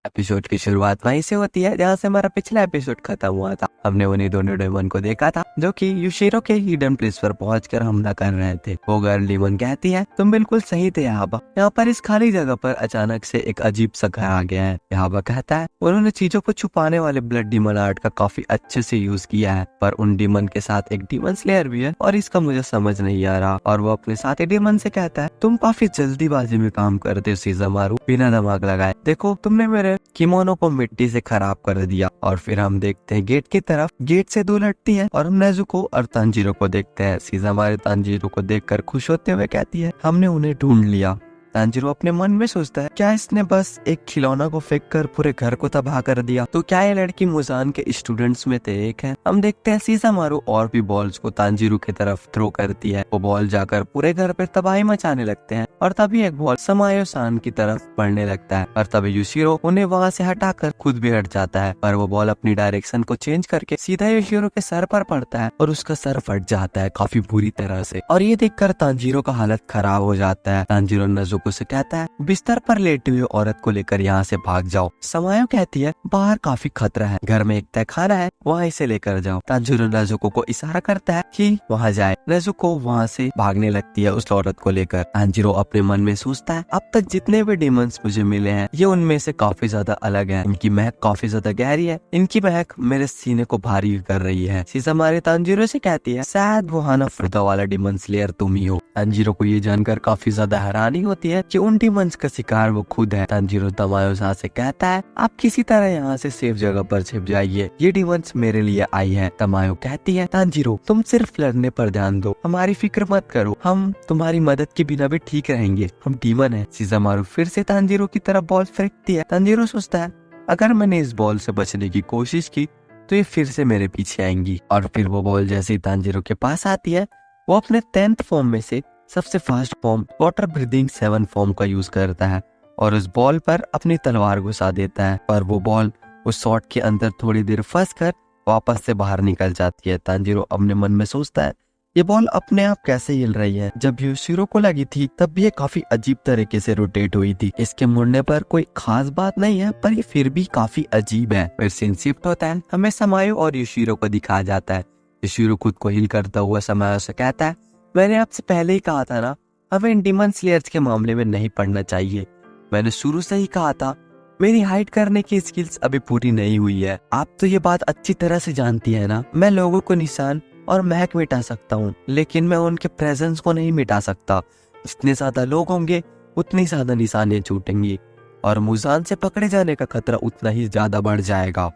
Episode की शुरुआत वहीं से होती है जहाँ से हमारा पिछला एपिसोड खत्म हुआ था। हमने उन्हीं दोनों डेमन को देखा था जो कि युशिरो के हिडन प्लेस पर पहुंचकर हमला कर रहे थे। वो गर्ल डेमन कहती है, तुम बिल्कुल सही थे यहाँ पर इस खाली जगह पर अचानक से एक अजीब सा घर आ गया है। यहाँ कहता है उन्होंने चीजों को छुपाने वाले ब्लड डीमन आर्ट का काफी अच्छे से यूज किया है, पर उन डीमन के साथ एक डीमन स्लेयर भी है और इसका मुझे समझ नहीं आ रहा। और वो अपने साथी डीमन से कहता है, तुम काफी जल्दीबाजी में काम करते हो सीज़ामारू, बिना दिमाग लगाए। देखो तुमने मेरे किमोनो को मिट्टी से खराब कर दिया। और फिर हम देखते हैं गेट की तरफ, गेट से दूर हटती है और हम नेजुको और तांजीरो को देखते हैं। सीज़ामारू तांजीरो को देखकर खुश होते हुए कहती है, हमने उन्हें ढूंढ लिया। तांजीरो अपने मन में सोचता है, क्या इसने बस एक खिलौना को फेंक कर पूरे घर को तबाह कर दिया? तो क्या ये लड़की मुजान के स्टूडेंट्स में से एक है? हम देखते हैं सीज़ामारू और भी बॉल्स को तांजीरो की तरफ थ्रो करती है। वो बॉल जाकर पूरे घर पर तबाही मचाने लगते हैं और तभी एक बॉल समायो-सान की तरफ बढ़ने लगता है और तभी युशिरो उन्हें वहाँ से हटाकर खुद भी हट जाता है। पर वो बॉल अपनी डायरेक्शन को चेंज करके सीधा युशिरो के सर पर पड़ता है और उसका सर फट जाता है काफी बुरी तरह से। और ये देखकर तांजीरो का हालत खराब हो जाता है। तांजीरो नेजुको से कहता है, बिस्तर पर लेटी हुई औरत को लेकर यहाँ से भाग जाओ। समायो कहती है, बाहर काफी खतरा है, घर में एक तहखाना है, वहाँ इसे लेकर जाओ। तांजीरो नेजुको को इशारा करता है कि वहाँ जाए। नेजुको वहाँ से भागने लगती है उस औरत को लेकर। तांजीरो अपने मन में सोचता है, अब तक जितने भी डीमंस मुझे मिले हैं ये उनमें से काफी ज्यादा अलग है। इनकी महक काफी ज्यादा गहरी है, इनकी महक मेरे सीने को भारी कर रही है। सीज़ामारू तांजीरो से कहती है, शायद वो हाना फुदा वाला डीमन स्लेयर तुम ही हो। तांजीरो को ये जानकर काफी ज्यादा हैरानी होती है कि उन डीमंस का शिकार वो खुद है। तांजीरो तमायो-सान से कहता है, आप किसी तरह यहाँ से सेफ जगह पर छिप जाइए, ये डीमंस मेरे लिए आई है। तमायो कहती है, तांजीरो तुम सिर्फ लड़ने पर ध्यान दो, हमारी फिक्र मत करो, हम तुम्हारी मदद के बिना भी ठीक रहेंगे, हम डीमन है। सीज़ामारू फिर से तांजीरो की तरफ बॉल फेंकती है। तांजीरो सोचता है, अगर मैंने इस बॉल से बचने की कोशिश की तो ये फिर से मेरे पीछे आएंगी। और फिर वो बॉल जैसे ही तांजीरो के पास आती है, वो अपने 10th फॉर्म में से सबसे fast form water breathing 7 form का यूज करता है और उस बॉल पर अपनी तलवार घुसा देता है। पर वो बॉल उस शॉट के अंदर थोड़ी देर फंस कर वापस से बाहर निकल जाती है। तांजीरो अपने मन में सोचता है, ये बॉल अपने आप कैसे हिल रही है? जब युशिरो को लगी थी तब भी ये काफी अजीब तरीके से रोटेट हुई थी। इसके मुड़ने पर कोई खास बात नहीं है, पर ये फिर भी काफी अजीब है। फिर सीन शिफ्ट होता है, हमें समायो और युशिरो को दिखाया जाता है। युशिरो खुद को हील करता हुआ समायो से कहता है, मैंने आपसे पहले ही कहा था ना, हमें इन डीमन स्लेयर्स के मामले में नहीं पड़ना चाहिए। मैंने शुरू से ही कहा था, मेरी हाइड करने की स्किल्स अभी पूरी नहीं हुई है। आप तो ये बात अच्छी तरह से जानती है ना, मैं लोगों को निशान और महक मिटा सकता हूँ, लेकिन मैं उनके प्रेजेंस को नहीं मिटा सकता। जितने ज्यादा लोग होंगे उतनी ज्यादा निशानियां छूटेंगी और मुजान से पकड़े जाने का खतरा उतना ही ज्यादा बढ़ जाएगा।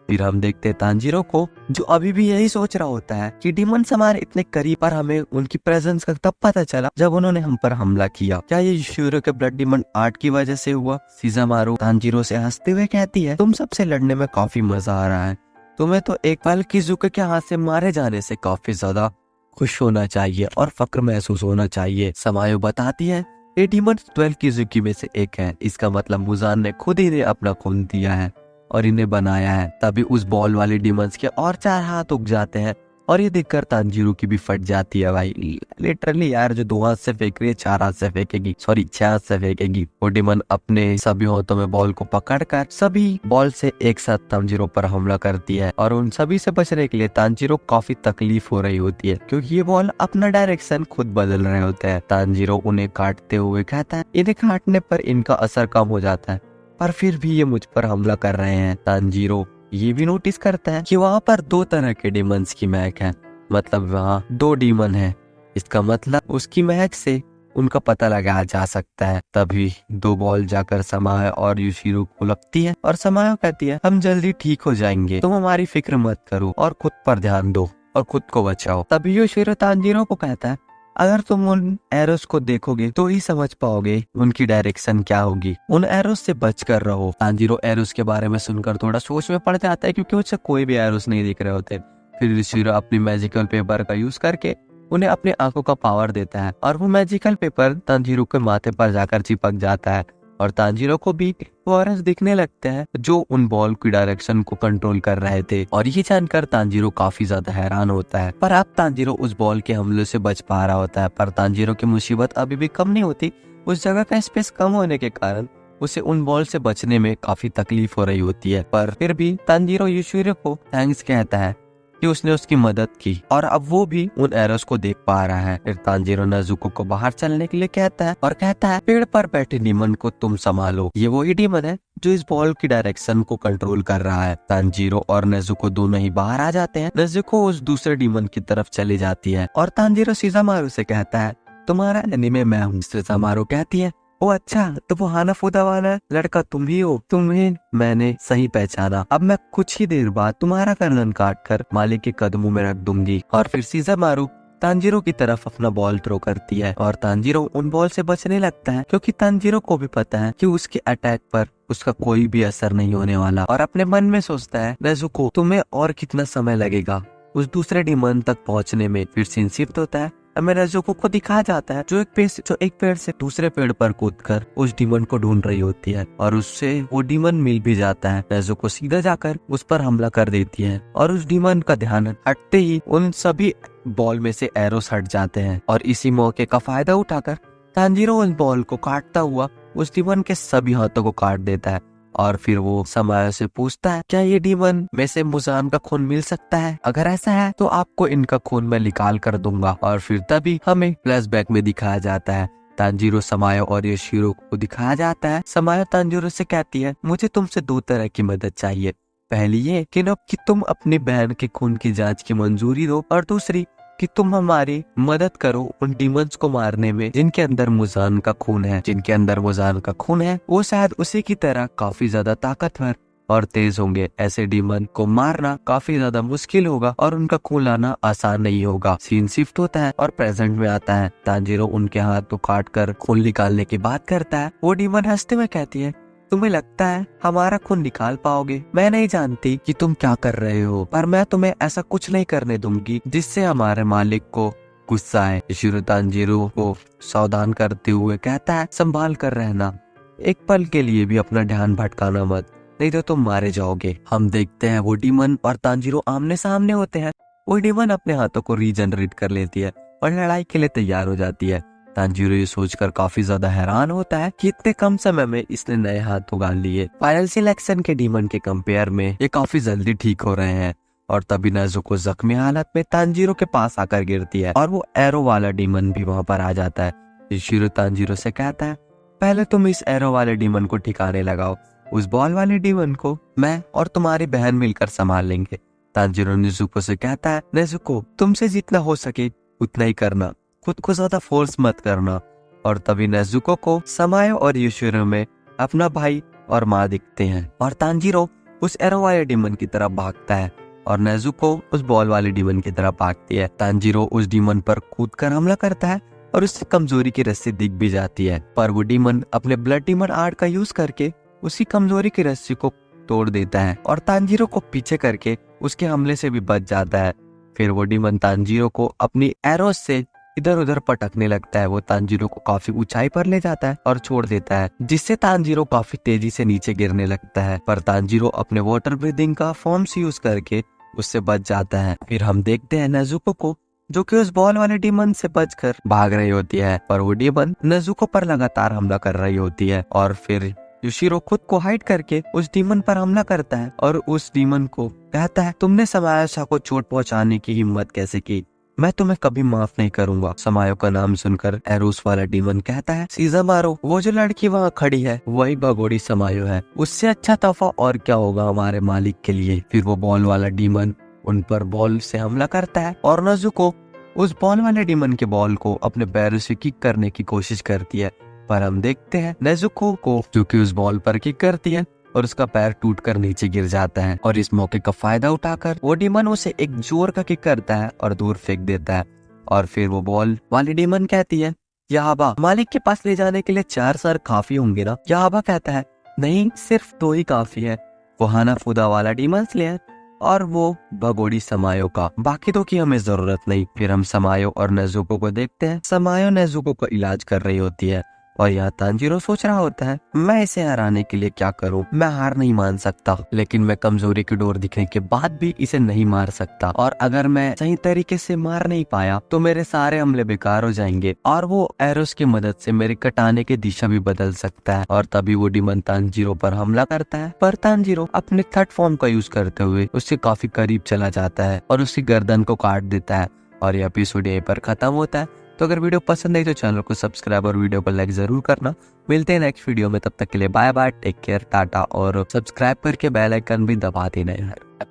फिर हम देखते हैं तांजीरो को, जो अभी भी यही सोच रहा होता है कि डीमंस हमारे इतने करीब, पर हमें उनकी प्रेजेंस का तब पता चला जब उन्होंने हम पर हमला किया। क्या ये युशिरो के ब्लड डीमन आर्ट की वजह से हुआ? सीज़ामारू तांजीरो से हंसते हुए कहती है, तुम सबसे लड़ने में काफी मजा आ रहा है, तुम्हें तो एक पल किजुके के हाथ से मारे जाने से काफी ज्यादा खुश होना चाहिए और फक्र महसूस होना चाहिए। समायो बताती है, ये डीमन 12 किजुकी में से एक है, इसका मतलब मुजान ने खुद ही अपना खून दिया है और इन्हें बनाया है। तभी उस बॉल वाले डीमंस के और 4 हाथ उग जाते हैं और ये देखकर तांजीरो की भी फट जाती है। भाई लिटरली यार, जो 2 हाथ से फेंक रही है 4 हाथ से फेंकेगी, सॉरी 6 हाथ से फेंकेगी। वो डीमन अपने सभी हाथों में बॉल को पकड़कर सभी बॉल से एक साथ तांजीरो पर हमला करती है और उन सभी से बचने के लिए तांजीरो काफी तकलीफ हो रही होती है, क्योंकि ये बॉल अपना डायरेक्शन खुद बदल रहे होते हैं। तांजीरो उन्हें काटते हुए कहता है, इन्हें काटने पर इनका असर कम हो जाता है, पर फिर भी ये मुझ पर हमला कर रहे हैं। तांजीरो ये भी नोटिस करता है कि वहाँ पर 2 तरह के डीमंस की महक है, मतलब वहाँ 2 डीमन है। इसका मतलब उसकी महक से उनका पता लगाया जा सकता है। तभी 2 बॉल जाकर समायो और युशिरो को लगती है और समायो कहती है, हम जल्दी ठीक हो जाएंगे, तुम हमारी फिक्र मत करो और खुद पर ध्यान दो और खुद को बचाओ। तभी युशिरो तांजीरो को कहता है, अगर तुम उन एरोस को देखोगे तो ही समझ पाओगे उनकी डायरेक्शन क्या होगी, उन एरोस से बचकर रहो। तांजीरो एरोस के बारे में सुनकर थोड़ा सोच में पड़ जाता है, क्योंकि उसे कोई भी एरोस नहीं दिख रहे होते। फिर युशिरो अपनी मैजिकल पेपर का यूज करके उन्हें अपनी आंखों का पावर देता है और वो मैजिकल पेपर तांजीरो के माथे पर जाकर चिपक जाता है और तांजीरो को भी वो एरोस दिखने लगते हैं जो उन बॉल की डायरेक्शन को कंट्रोल कर रहे थे। और ये जानकर तांजीरो काफी ज्यादा हैरान होता है, पर अब तांजीरो उस बॉल के हमले से बच पा रहा होता है। पर तांजीरो की मुसीबत अभी भी कम नहीं होती। उस जगह का स्पेस कम होने के कारण उसे उन बॉल से बचने में काफी तकलीफ हो रही होती है, पर फिर भी तांजीरो यूशिरो को थैंक्स कहता है कि उसने उसकी मदद की और अब वो भी उन एरोस को देख पा रहा है। फिर तांजीरो नेजुको को बाहर चलने के लिए कहता है और कहता है पेड़ पर बैठे डीमन को तुम संभालो। ये वही डीमन है जो इस बॉल की डायरेक्शन को कंट्रोल कर रहा है। तांजीरो और नेजुको दोनों ही बाहर आ जाते हैं। नेजुको उस दूसरे डीमन की तरफ चली जाती है और तांजीरो शिज़ामारू से कहता है तुम्हारा एनिमे मैं हूँ। शिज़ामारू कहती है ओ अच्छा, तो वो हानाफुदा वाला लड़का तुम ही हो। तुम्हें मैंने सही पहचाना। अब मैं कुछ ही देर बाद तुम्हारा गर्दन काट कर मालिक के कदमों में रख दूंगी। और फिर शिज़ामारू तांजीरो की तरफ अपना बॉल थ्रो करती है और तांजीरो उन बॉल से बचने लगता है, क्योंकि तांजीरो को भी पता है कि उसके अटैक पर उसका कोई भी असर नहीं होने वाला। और अपने मन में सोचता है नेजुको तुम्हें और कितना समय लगेगा उस दूसरे डीमन तक पहुंचने में। फिर सीन शिफ्ट होता है। हमें नेजुको को दिखाया जाता है जो एक पेड़ से दूसरे पेड़ पर कूदकर उस डीमन को ढूंढ रही होती है और उससे वो डीमन मिल भी जाता है। नेजुको सीधा जाकर उस पर हमला कर देती है और उस डीमन का ध्यान हटते ही उन सभी बॉल में से एरोस हट जाते हैं और इसी मौके का फायदा उठाकर तांजीरो उस बॉल को काटता हुआ उस डीमन के सभी हाथों को काट देता है। और फिर वो समायो से पूछता है क्या ये डीमन में से मुजान का खून मिल सकता है? अगर ऐसा है तो आपको इनका खून मैं निकाल कर दूंगा। और फिर तभी हमें फ्लैशबैक में दिखाया जाता है तांजीरो समायो और योशिरो को दिखाया जाता है। समायो तांजीरो से कहती है मुझे तुमसे दो तरह की मदद चाहिए। पहली ये कि तुम अपनी बहन के खून की जांच की मंजूरी दो और दूसरी कि तुम हमारी मदद करो उन डीमंस को मारने में जिनके अंदर मुजान का खून है। वो शायद उसी की तरह काफी ज्यादा ताकतवर और तेज होंगे। ऐसे डीमन को मारना काफी ज्यादा मुश्किल होगा और उनका खून लाना आसान नहीं होगा। सीन शिफ्ट होता है और प्रेजेंट में आता है। तांजीरो उनके हाथ को काट कर खून निकालने की बात करता है। वो डीमन हंसते हुए कहती है तुम्हें लगता है हमारा खून निकाल पाओगे? मैं नहीं जानती कि तुम क्या कर रहे हो, पर मैं तुम्हें ऐसा कुछ नहीं करने दूंगी जिससे हमारे मालिक को गुस्सा आए। योशिरो तांजीरो को सावधान करते हुए कहता है संभाल कर रहना, एक पल के लिए भी अपना ध्यान भटकाना मत, नहीं तो तुम मारे जाओगे। हम देखते हैं वो डीमन और तांजीरो आमने सामने होते हैं। वो डीमन अपने हाथों को रीजनरेट कर लेती है और लड़ाई के लिए तैयार हो जाती है। तांजीरो ये सोचकर काफी ज्यादा हैरान होता है कि इतने कम समय में इसने नए हाथ उगाड़ लिए। फाइनल सिलेक्शन के डीमन के कंपेयर में ये काफी जल्दी ठीक हो रहे हैं। और तभी नेजुको जख्मी हालत में तांजीरो के पास आकर गिरती है और वो एरो वाला डीमन भी वहाँ पर आ जाता है। योशिरो तांजीरो से कहता है पहले तुम इस एरो वाले डीमन को ठिकाने लगाओ, उस बॉल वाले डीमन को मैं और तुम्हारी बहन मिलकर संभाल लेंगे। तांजीरो नेजुको से कहता है नेजुको तुमसे जितना हो सके उतना ही करना, खुद को ज्यादा फोर्स मत करना। और तभी नेजुको को समायो और योशिरो में अपना भाई और माँ दिखते हैं और तांजीरो उस एरो वाले डीमन की तरफ भागता है और नेजुको उस बॉल वाले डीमन की तरफ भागती है। तांजीरो उस डीमन पर कूदकर हमला करता है और उससे कमजोरी की रस्सी दिख भी जाती है, पर वो डीमन अपने ब्लड डीमन आर्ट का यूज करके उसी कमजोरी की रस्सी को तोड़ देता है और तांजीरो को पीछे करके उसके हमले से भी बच जाता है। फिर वो डीमन तांजीरो को अपनी एरोस से इधर उधर पटकने लगता है। वो तांजीरो को काफी ऊंचाई पर ले जाता है और छोड़ देता है, जिससे तांजीरो काफी तेजी से नीचे गिरने लगता है, पर तांजीरो अपने वाटर ब्रीदिंग का फॉर्म्स यूज करके उससे बच जाता है। फिर हम देखते हैं नेजुको को जो कि उस बॉल वाले डीमन से बचकर भाग रही होती है, पर वो डीमन नेजुको पर लगातार हमला कर रही होती है। और फिर योशिरो खुद को हाइड करके उस डीमन पर हमला करता है और उस डीमन को कहता है तुमने समायो को चोट पहुंचाने की हिम्मत कैसे की, मैं तुम्हें कभी माफ नहीं करूंगा। समायो का नाम सुनकर एरोस वाला डीमन कहता है शिज़ामारू वो जो लड़की वहाँ खड़ी है वही भगोड़ी समायो है, उससे अच्छा तोहफा और क्या होगा हमारे मालिक के लिए। फिर वो बॉल वाला डीमन उन पर बॉल से हमला करता है और नेजुको उस बॉल वाले डीमन के बॉल को अपने पैरों से किक करने की कोशिश करती है, पर हम देखते हैं नेजुको को जो कि उस बॉल पर किक करती है और उसका पैर टूटकर नीचे गिर जाता है। और इस मौके का फायदा उठाकर वो डीमन उसे एक जोर का किक करता है और दूर फेंक देता है। और फिर वो बॉल वाली डीमन कहती है याबा मालिक के पास ले जाने के लिए 4 सर काफी होंगे ना? याबा कहता है नहीं, सिर्फ 2 ही काफी है। वो हानाफुदा वाला डीमन स्लेयर और वो भगोड़ी समायो का, बाकी 2 की हमें जरूरत नहीं। फिर हम समायो और नेजुको को देखते हैं। समायो नेजुको को इलाज कर रही होती है और यहाँ तांजीरो सोच रहा होता है मैं इसे हराने के लिए क्या करूं, मैं हार नहीं मान सकता, लेकिन मैं कमजोरी की डोर दिखने के बाद भी इसे नहीं मार सकता, और अगर मैं सही तरीके से मार नहीं पाया तो मेरे सारे हमले बेकार हो जाएंगे। और वो एरोस की मदद से मेरे कटाने की दिशा भी बदल सकता है। और तभी वो डीमन तांजीरो पर हमला करता है, पर तांजीरो अपने थर्ड फॉर्म का यूज करते हुए उससे काफी करीब चला जाता है और उसकी गर्दन को काट देता है। और ये एपिसोड यहीं पर खत्म होता है। तो अगर वीडियो पसंद आई तो चैनल को सब्सक्राइब और वीडियो को लाइक जरूर करना। मिलते हैं नेक्स्ट वीडियो में, तब तक के लिए bye bye, take care, tata, और सब्सक्राइब करके बेल आइकन भी दबा देना यार।